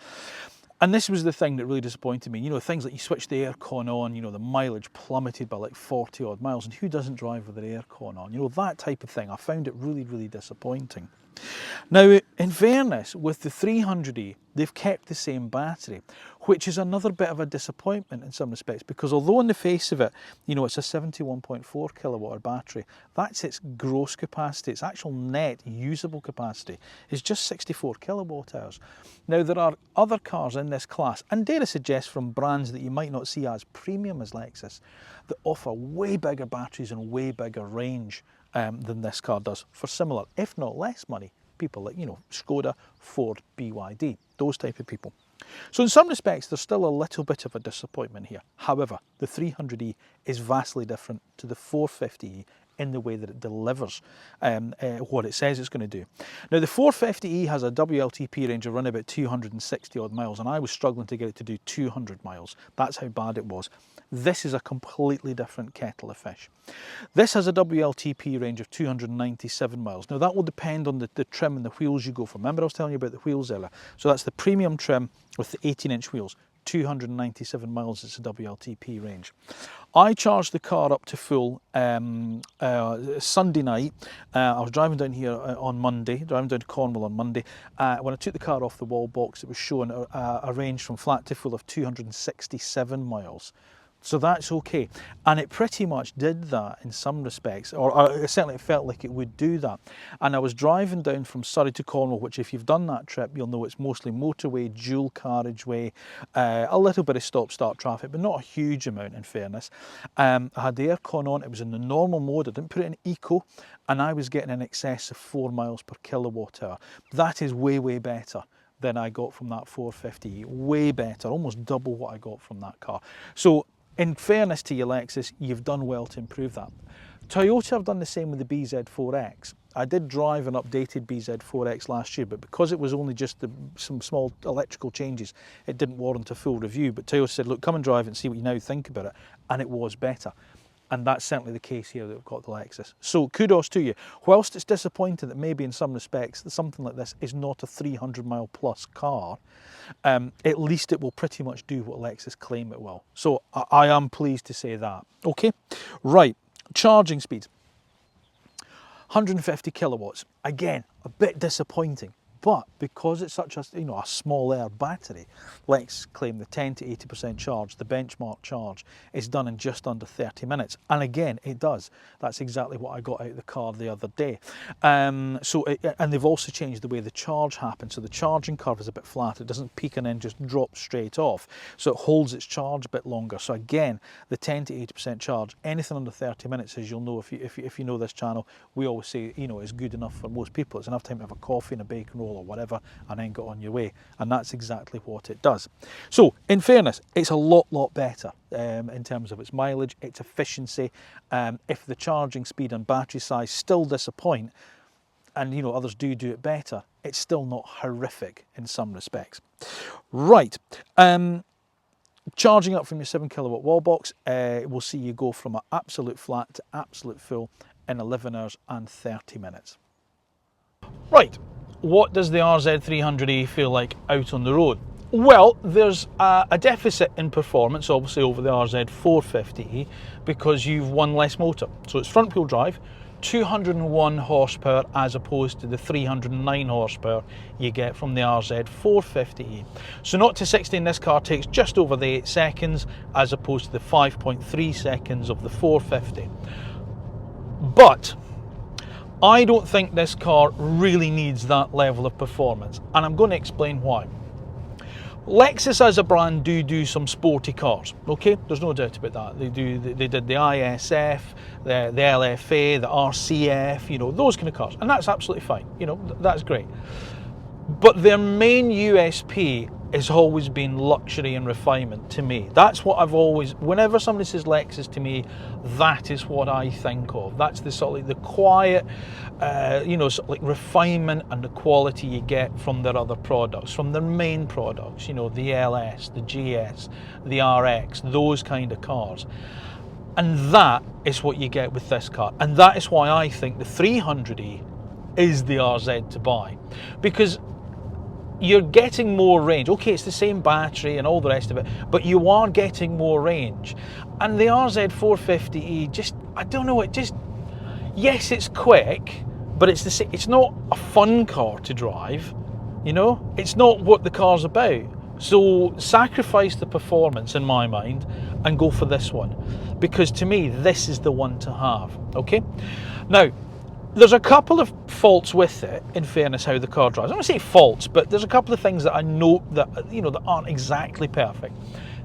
And this was the thing that really disappointed me. You know, things like you switch the aircon on, you know, the mileage plummeted by like 40 odd miles, and who doesn't drive with their aircon on? You know, that type of thing. I found it really, really disappointing. Now, in fairness, with the 300e, they've kept the same battery, which is another bit of a disappointment in some respects, because although on the face of it, you know, it's a 71.4 kilowatt battery, that's its gross capacity. Its actual net usable capacity is just 64 kilowatt hours. Now, there are other cars in this class, and dare I suggest from brands that you might not see as premium as Lexus, that offer way bigger batteries and way bigger range than this car does for similar, if not less money. People like, you know, Skoda, Ford, BYD, those type of people. So in some respects, there's still a little bit of a disappointment here. However, the 300e is vastly different to the 450e in the way that it delivers what it says it's going to do. Now, the 450e has a WLTP range of around about 260 odd miles, and I was struggling to get it to do 200 miles. That's how bad it was. This is a completely different kettle of fish. This has a WLTP range of 297 miles. Now, that will depend on the trim and the wheels you go for. Remember I was telling you about the wheels earlier? So that's the premium trim with the 18-inch wheels. 297 miles is the WLTP range. I charged the car up to full Sunday night. I was driving down here on Monday, driving down to Cornwall on Monday. When I took the car off the wall box, it was showing a range from flat to full of 267 miles. So that's okay. And it pretty much did that in some respects, or certainly it felt like it would do that. And I was driving down from Surrey to Cornwall, which if you've done that trip, you'll know it's mostly motorway, dual carriageway, a little bit of stop-start traffic, but not a huge amount in fairness. I had the aircon on, it was in the normal mode, I didn't put it in eco, and I was getting in excess of 4 miles per kilowatt hour. That is way, way better than I got from that 450, way better, almost double what I got from that car. So in fairness to you, Lexus, you've done well to improve that. Toyota have done the same with the BZ4X. I did drive an updated BZ4X last year, but because it was only just some small electrical changes, it didn't warrant a full review. But Toyota said, look, come and drive it and see what you now think about it. And it was better. And that's certainly the case here that we've got the Lexus. So kudos to you. Whilst it's disappointing that maybe in some respects that something like this is not a 300 mile plus car, at least it will pretty much do what Lexus claim it will. So I am pleased to say that. Okay, right, charging speed. 150 kilowatts. Again, a bit disappointing But because it's such a, a small air battery, let's claim the 10 to 80% charge, the benchmark charge, is done in just under 30 minutes. And again, it does. That's exactly what I got out of the car the other day. And they've also changed the way the charge happens. So the charging curve is a bit flat. It doesn't peak and then just drop straight off. So it holds its charge a bit longer. So again, the 10 to 80% charge, anything under 30 minutes, as you'll know if you know this channel, we always say, is good enough for most people. It's enough time to have a coffee and a bacon roll or whatever, and then get on your way. And that's exactly what it does. So in fairness, it's a lot better in terms of its mileage, its efficiency. If the charging speed and battery size still disappoint, and others do it better, it's still not horrific in some respects. Right, charging up from your 7 kilowatt wall box will see you go from an absolute flat to absolute full in 11 hours and 30 minutes. Right, what does the RZ300e feel like out on the road? Well, there's a deficit in performance, obviously, over the RZ450e because you've one less motor. So it's front wheel drive, 201 horsepower as opposed to the 309 horsepower you get from the RZ450e. So 0 to 60 in this car takes just over the 8 seconds as opposed to the 5.3 seconds of the 450. But I don't think this car really needs that level of performance, and I'm going to explain why. Lexus as a brand do some sporty cars, okay? There's no doubt about that. They did the ISF, the LFA, the RCF, those kind of cars, and that's absolutely fine. That's great. But their main USP has always been luxury and refinement to me. That's what I've always, whenever somebody says Lexus to me, that is what I think of. That's the sort of like the quiet, sort of like refinement and the quality you get from their other products, from their main products, the LS, the GS, the RX, those kind of cars. And that is what you get with this car. And that is why I think the 300e is the RZ to buy. Because you're getting more range. Okay, it's the same battery and all the rest of it, but you are getting more range. And the RZ450e just, I don't know, yes, it's quick, but it's not a fun car to drive, It's not what the car's about. So sacrifice the performance in my mind and go for this one, because to me, this is the one to have, okay? Now, there's a couple of faults with it, in fairness, how the car drives. I don't want to say faults, but there's a couple of things that I note that, that aren't exactly perfect.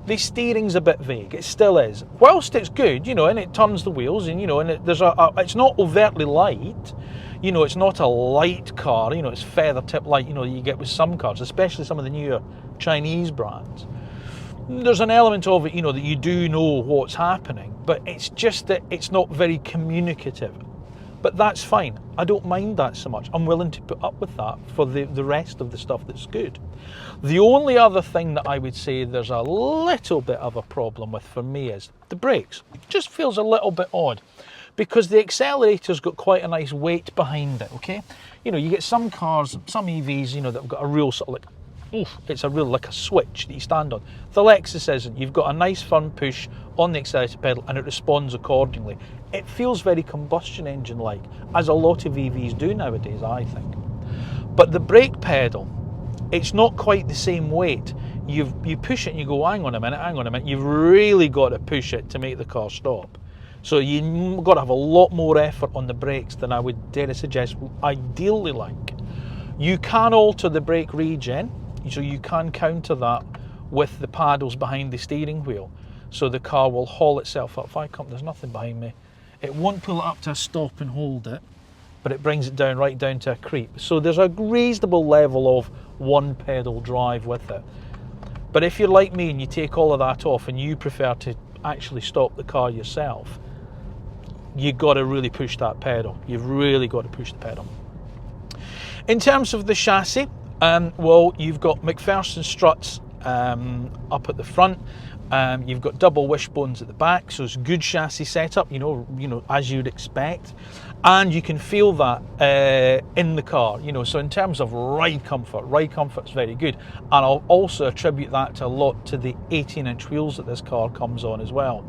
The steering's a bit vague. It still is. Whilst it's good, and it turns the wheels, and, and it's not overtly light. It's not a light car, it's feather tip light, you get with some cars, especially some of the newer Chinese brands. There's an element of it, that you do know what's happening, but it's just that it's not very communicative. But that's fine. I don't mind that so much. I'm willing to put up with that for the rest of the stuff that's good. The only other thing that I would say there's a little bit of a problem with for me is the brakes. It just feels a little bit odd because the accelerator's got quite a nice weight behind it, okay? You get some cars, some EVs, that have got a real sort of like, it's a real like a switch that you stand on. The Lexus isn't. You've got a nice firm push on the accelerator pedal and it responds accordingly. It feels very combustion engine like, as a lot of EVs do nowadays, I think. But the brake pedal, it's not quite the same weight. You push it and you go, hang on a minute, you've really got to push it to make the car stop. So you've got to have a lot more effort on the brakes than I would dare to suggest ideally like. You can alter the brake regen, so you can counter that with the paddles behind the steering wheel. So the car will haul itself up. If I come, there's nothing behind me. It won't pull it up to a stop and hold it, but it brings it down right down to a creep. So there's a reasonable level of one pedal drive with it. But if you're like me and you take all of that off and you prefer to actually stop the car yourself, you've got to really push that pedal. You've really got to push the pedal. In terms of the chassis, well, you've got McPherson struts up at the front. You've got double wishbones at the back, so it's good chassis setup, as you'd expect, and you can feel that in the car, So in terms of ride comfort's very good, and I'll also attribute that to a lot to the 18-inch wheels that this car comes on as well.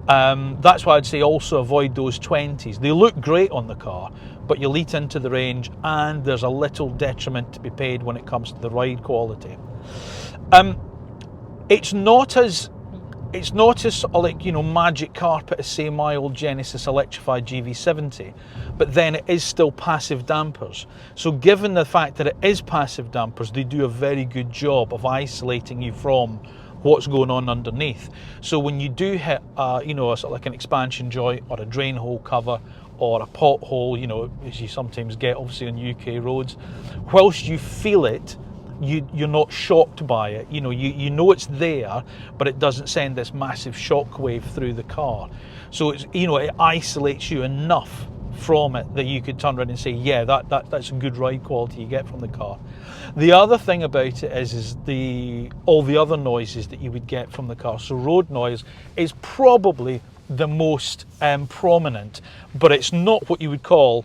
That's why I'd say also avoid those 20s. They look great on the car, but you'll eat into the range and there's a little detriment to be paid when it comes to the ride quality. It's not as sort of like, you know, magic carpet as say my old Genesis electrified GV70, but then it is still passive dampers. So given the fact that it is passive dampers, they do a very good job of isolating you from what's going on underneath. So when you do hit you know, a sort of like an expansion joint or a drain hole cover or a pothole, you know, as you sometimes get obviously on UK roads, whilst you feel it, you're not shocked by it. You know, you know it's there, but it doesn't send this massive shock wave through the car. So it's, you know, it isolates you enough from it that you could turn around and say, yeah, that's a good ride quality you get from the car. The other thing about it is all the other noises that you would get from the car. So road noise is probably the most prominent, but it's not what you would call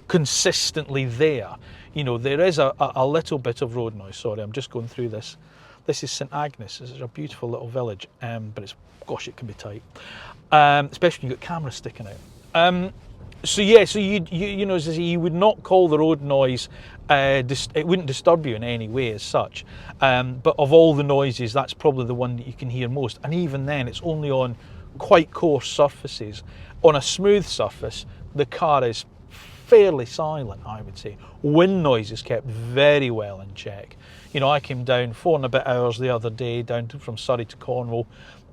consistently there. You know, there is a little bit of road noise. Sorry, I'm just going through this. This is St Agnes. This is a beautiful little village, but it's, gosh, it can be tight, especially when you've got cameras sticking out. So yeah, so you know, as I say, you would not call the road noise, it wouldn't disturb you in any way as such. But of all the noises, that's probably the one that you can hear most. And even then, it's only on quite coarse surfaces. On a smooth surface, the car is fairly silent, I would say. Wind noise is kept very well in check. You know, I came down 4 and a bit hours the other day, from Surrey to Cornwall.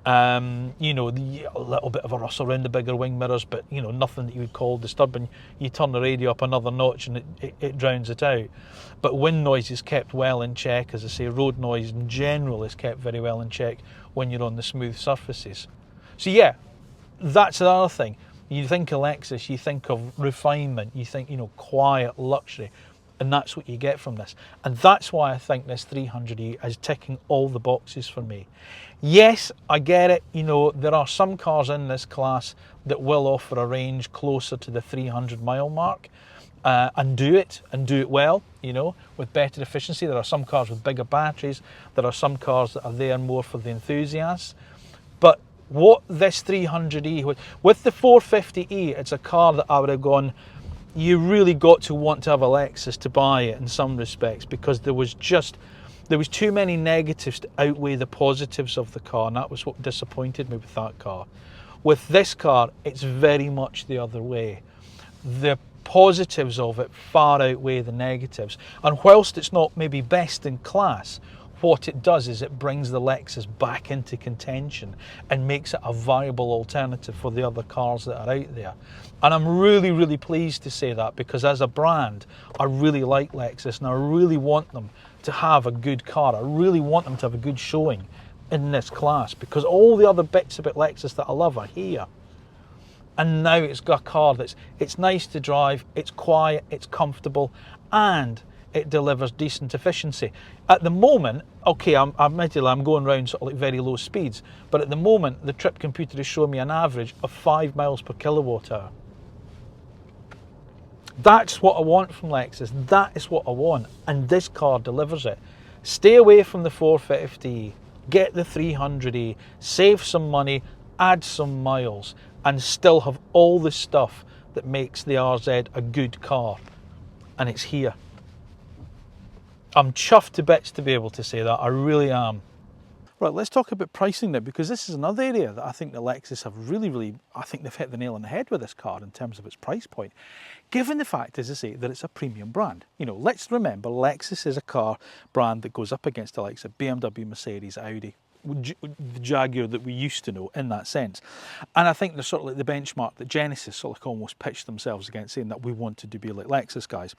You know, a little bit of a rustle around the bigger wing mirrors, but you know, nothing that you would call disturbing. You turn the radio up another notch and it drowns it out. But wind noise is kept well in check. As I say, road noise in general is kept very well in check when you're on the smooth surfaces. So yeah, that's the other thing. You think of Lexus, you think of refinement, you think, you know, quiet luxury, and that's what you get from this. And that's why I think this 300e is ticking all the boxes for me. Yes, I get it, you know, there are some cars in this class that will offer a range closer to the 300 mile mark, and do it well, you know, with better efficiency. There are some cars with bigger batteries, there are some cars that are there more for the enthusiasts. But what this 300e, with the 450e, it's a car that I would have gone, you really got to want to have a Lexus to buy it in some respects, because there was too many negatives to outweigh the positives of the car, and that was what disappointed me with that car. With this car, it's very much the other way. The positives of it far outweigh the negatives, and whilst it's not maybe best in class, what it does is it brings the Lexus back into contention and makes it a viable alternative for the other cars that are out there. And I'm really, really pleased to say that, because as a brand, I really like Lexus and I really want them to have a good car. I really want them to have a good showing in this class, because all the other bits about Lexus that I love are here. And now it's got a car it's nice to drive, it's quiet, it's comfortable, and it delivers decent efficiency. At the moment, okay, admittedly I'm going around sort of like very low speeds, but at the moment the trip computer is showing me an average of 5 miles per kilowatt hour. That's what I want from Lexus, that is what I want, and this car delivers it. Stay away from the 450e, get the 300e, save some money, add some miles, and still have all the stuff that makes the RZ a good car, and it's here. I'm chuffed to bits to be able to say that, I really am. Right, let's talk about pricing now, because this is another area that I think the Lexus have really, I think they've hit the nail on the head with this car in terms of its price point. Given the fact, as I say, that it's a premium brand. You know, let's remember Lexus is a car brand that goes up against the likes of BMW, Mercedes, Audi, the Jaguar that we used to know in that sense. And I think they're sort of like the benchmark that Genesis sort of like almost pitched themselves against, saying that we wanted to be like Lexus guys.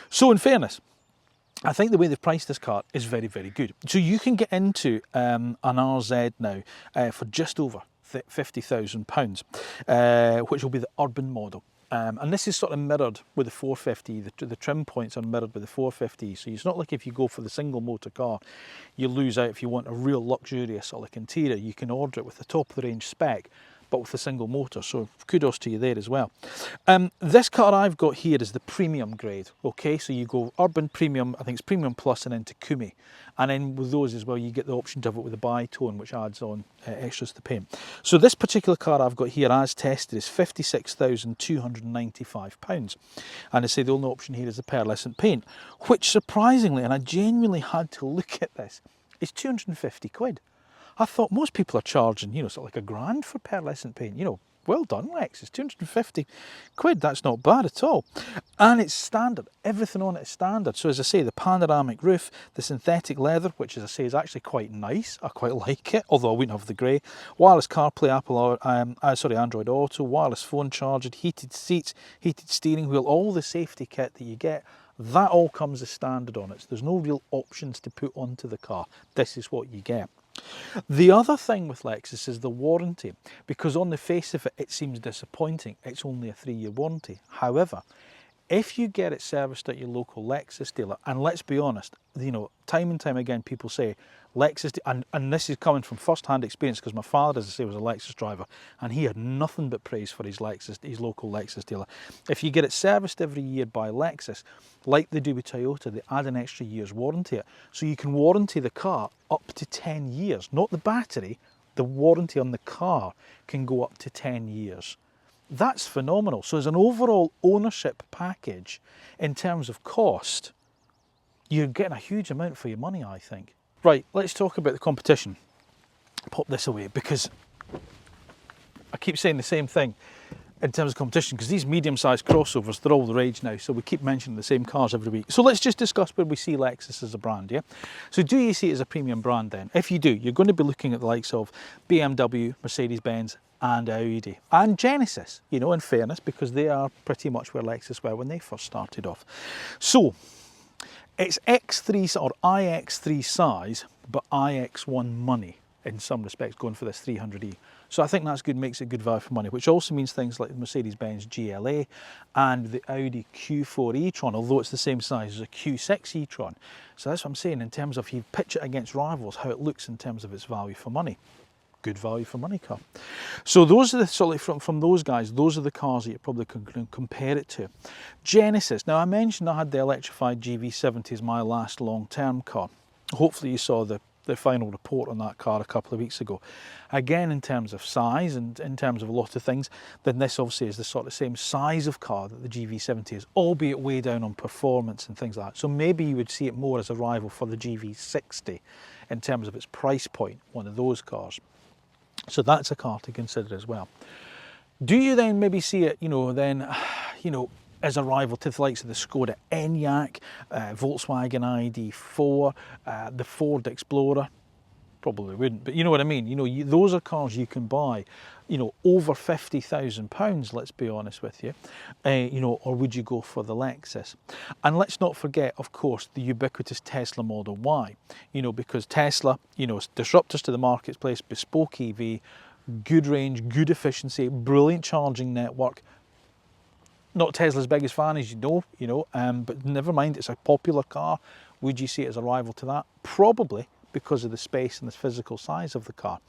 So in fairness, I think the way they've priced this car is very, very good. So you can get into an RZ now for just over £50,000, which will be the urban model. And this is sort of mirrored with the 450. The trim points are mirrored with the 450. So it's not like if you go for the single motor car, you lose out if you want a real luxurious or like interior. You can order it with the top of the range spec, but with a single motor, so kudos to you there as well. This car I've got here is the premium grade, okay, so you go Urban Premium, I think it's Premium Plus, and then Takumi, and then with those as well you get the option to have it with a bi-tone, which adds on extras to the paint. So this particular car I've got here as tested is £56,295, and I say the only option here is the pearlescent paint, which surprisingly, and I genuinely had to look at this, is 250 quid. I thought most people are charging, you know, sort of like £1,000 for pearlescent paint. You know, well done, Lexus. 250 quid, that's not bad at all. And it's standard. Everything on it is standard. So as I say, the panoramic roof, the synthetic leather, which as I say is actually quite nice. I quite like it, although I wouldn't have the grey. Wireless CarPlay, Android Auto, wireless phone charger, heated seats, heated steering wheel, all the safety kit that you get. That all comes as standard on it. So there's no real options to put onto the car. This is what you get. The other thing with Lexus is the warranty, because on the face of it, it seems disappointing. It's only a 3-year warranty. However, if you get it serviced at your local Lexus dealer, and let's be honest, you know, time and time again people say Lexus, and this is coming from first-hand experience because my father, as I say, was a Lexus driver, and he had nothing but praise for his local Lexus dealer. If you get it serviced every year by Lexus, like they do with Toyota, they add an extra year's warranty. So you can warranty the car up to 10 years, not the battery. The warranty on the car can go up to 10 years. That's phenomenal. So as an overall ownership package, in terms of cost, you're getting a huge amount for your money, I think. Right, let's talk about the competition. Pop this away, because I keep saying the same thing in terms of competition, because these medium-sized crossovers, they're all the rage now, so we keep mentioning the same cars every week. So let's just discuss where we see Lexus as a brand, yeah? So do you see it as a premium brand then? If you do, you're going to be looking at the likes of BMW, Mercedes-Benz, and Audi, and Genesis, you know, in fairness, because they are pretty much where Lexus were when they first started off. So it's X3 or iX3 size, but iX1 money in some respects, going for this 300e. So I think that's good, makes it good value for money, which also means things like the Mercedes-Benz GLA and the Audi Q4 e-tron, although it's the same size as a Q6 e-tron. So that's what I'm saying in terms of, if you pitch it against rivals, how it looks in terms of its value for money. Good value for money car. So those are the sort of, from those guys, those are the cars that you probably can compare it to. Genesis, now I mentioned I had the electrified GV70 as my last long-term car. Hopefully you saw the final report on that car a couple of weeks ago. Again, in terms of size and in terms of a lot of things, then this obviously is the sort of same size of car that the GV70 is, albeit way down on performance and things like that. So maybe you would see it more as a rival for the GV60 in terms of its price point, one of those cars. So that's a car to consider as well. Do you then maybe see it, as a rival to the likes of the Skoda Enyaq, Volkswagen ID4, the Ford Explorer? Probably wouldn't, but you know what I mean. You know, those are cars you can buy, you know, over £50,000, let's be honest with you, or would you go for the Lexus? And let's not forget, of course, the ubiquitous Tesla Model Y, you know, because Tesla, you know, disruptors to the marketplace, bespoke EV, good range, good efficiency, brilliant charging network. Not Tesla's biggest fan, as you know, but never mind, it's a popular car. Would you see it as a rival to that? Probably, because of the space and the physical size of the car.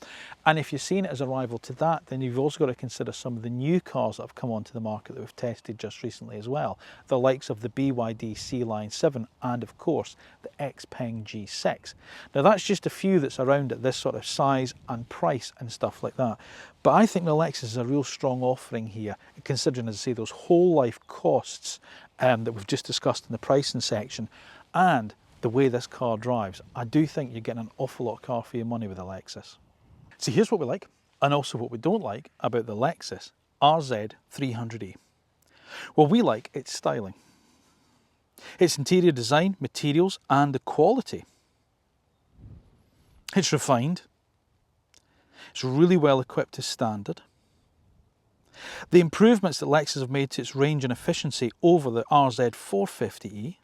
And if you're seeing it as a rival to that, then you've also got to consider some of the new cars that have come onto the market that we've tested just recently as well. The likes of the BYD C-Line 7 and of course the Xpeng G6. Now that's just a few that's around at this sort of size and price and stuff like that. But I think the Lexus is a real strong offering here, considering, as I say, those whole life costs that we've just discussed in the pricing section, and the way this car drives. I do think you're getting an awful lot of car for your money with a Lexus. So here's what we like, and also what we don't like about the Lexus RZ300e. Well, we like its styling, its interior design, materials, and the quality. It's refined. It's really well equipped to standard. The improvements that Lexus have made to its range and efficiency over the RZ450e.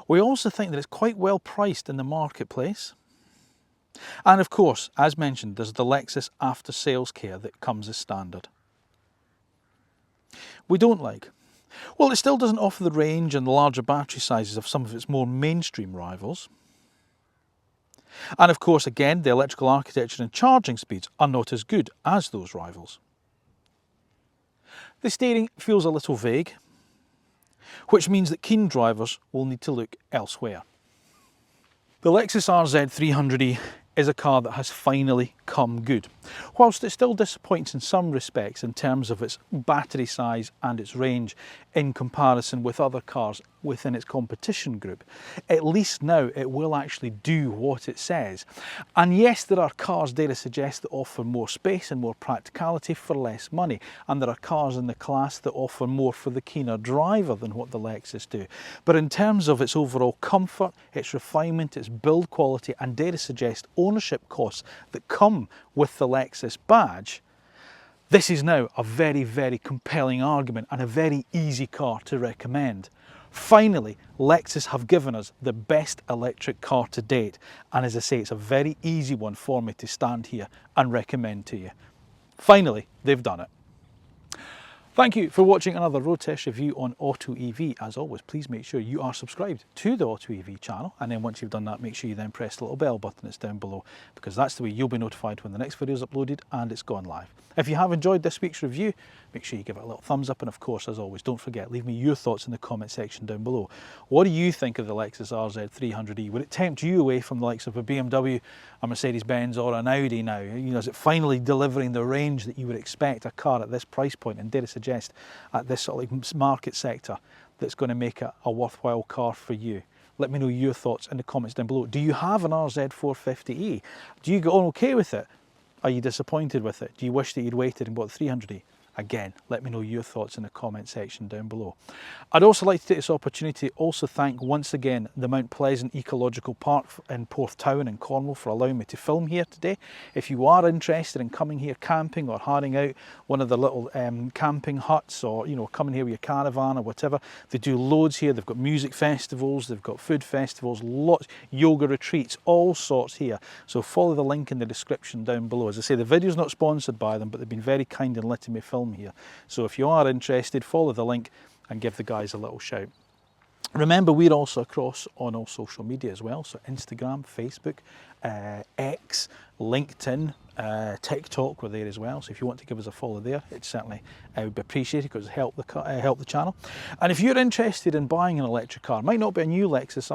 We also think that it's quite well priced in the marketplace. And of course, as mentioned, there's the Lexus after sales care that comes as standard. We don't like, well, it still doesn't offer the range and the larger battery sizes of some of its more mainstream rivals. And of course, again, the electrical architecture and charging speeds are not as good as those rivals. The steering feels a little vague, which means that keen drivers will need to look elsewhere. The Lexus RZ300e is a car that has finally come good. Whilst it still disappoints in some respects in terms of its battery size and its range in comparison with other cars within its competition group, at least now it will actually do what it says. And yes, there are cars, dare I suggest, that offer more space and more practicality for less money, and there are cars in the class that offer more for the keener driver than what the Lexus do. But in terms of its overall comfort, its refinement, its build quality, and dare I suggest ownership costs that come with the Lexus badge, this is now a very, very compelling argument and a very easy car to recommend. Finally, Lexus have given us the best electric car to date, and as I say, it's a very easy one for me to stand here and recommend to you. Finally, they've done it. Thank you for watching another road test review on AutoEV. As always, please make sure you are subscribed to the AutoEV channel, and then once you've done that, make sure you then press the little bell button that's down below, because that's the way you'll be notified when the next video is uploaded and it's gone live. If you have enjoyed this week's review, make sure you give it a little thumbs up, and of course, as always, don't forget, leave me your thoughts in the comment section down below. What do you think of the Lexus RZ300e? Would it tempt you away from the likes of a BMW, a Mercedes-Benz or an Audi now? You know, is it finally delivering the range that you would expect a car at this price point, and dare I suggest at this sort of like market sector, that's going to make it a worthwhile car for you? Let me know your thoughts in the comments down below. Do you have an RZ450e? Do you get on okay with it? Are you disappointed with it? Do you wish that you'd waited and bought the 300e? Again, let me know your thoughts in the comment section down below. I'd also like to take this opportunity to also thank once again the Mount Pleasant Ecological Park in Porthtown in Cornwall for allowing me to film here today. If you are interested in coming here camping or hiring out one of the little camping huts, or you know, coming here with your caravan or whatever, they do loads here. They've got music festivals, they've got food festivals, lots, yoga retreats, all sorts here. So follow the link in the description down below. As I say, the video's not sponsored by them, but they've been very kind in letting me film here. So if you are interested, follow the link and give the guys a little shout. Remember, we're also across on all social media as well, so Instagram, Facebook, X, LinkedIn, TikTok, we're there as well. So if you want to give us a follow there, it certainly would be appreciated, because it help the channel. And if you're interested in buying an electric car, it might not be a new Lexus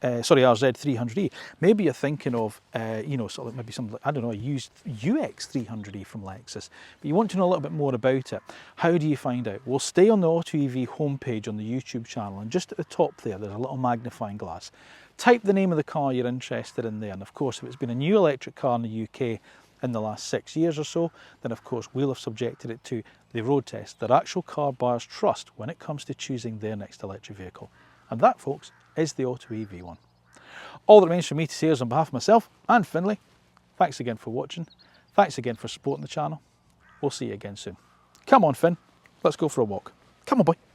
RZ300e. Maybe you're thinking of, you know, sort of maybe some, I don't know, a used UX300e from Lexus, but you want to know a little bit more about it. How do you find out? Well, stay on the AutoEV homepage on the YouTube channel, and just at the top there, there's a little magnifying glass. Type the name of the car you're interested in there, and of course, if it's been a new electric car in the UK in the last 6 years or so, then of course we'll have subjected it to the road test that actual car buyers trust when it comes to choosing their next electric vehicle. And that, folks, is the AutoEV one. All that remains for me to say is, on behalf of myself and Finlay, thanks again for watching, thanks again for supporting the channel. We'll see you again soon. Come on, Finn, let's go for a walk. Come on, boy.